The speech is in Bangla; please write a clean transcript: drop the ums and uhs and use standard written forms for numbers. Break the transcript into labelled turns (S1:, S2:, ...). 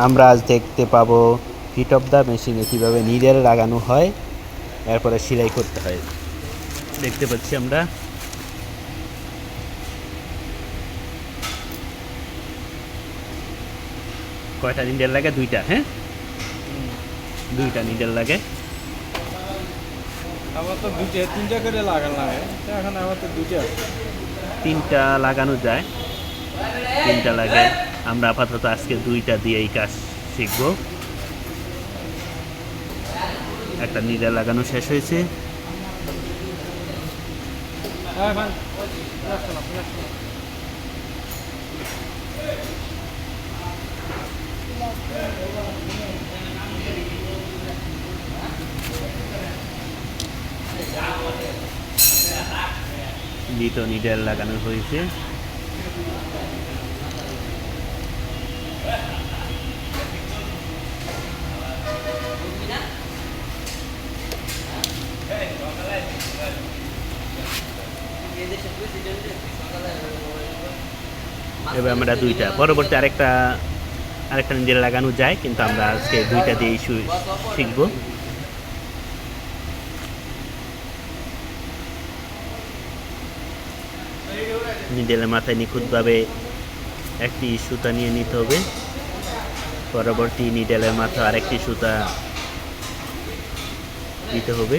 S1: আমরা আজ দেখতে পাবো হিট অফ দ্য মেশিনে কীভাবে নিডেল লাগানো হয়, এরপরে সেলাই করতে হয়। দেখতে পাচ্ছি আমরা কয়টা নিডেল লাগে, দুইটা। হ্যাঁ, দুইটা নিডেল লাগে।
S2: আমার তো দুইটা তিনটা করে লাগানো লাগে, এখন আমার তো দুইটা
S1: তিনটা লাগানো যায়, তিনটা লাগে। আমরা আপাতত আজকে দুইটা দিয়ে এই কাজ শিখব। একটা নিডেল লাগানো শেষ হয়েছে। দ্বিতীয় নিডেল লাগানো হয়েছে। এবার আমরা দুইটা, পরবর্তী আরেকটা নিডেল লাগানো যায়, কিন্তু আমরা আজকে দুইটা দিয়েই শিখব। নিডেলের মাথায় নিখুঁতভাবে একটি সুতা নিয়ে নিতে হবে। পরবর্তী নিডেলের মাথায় আরেকটি সুতা দিতে হবে।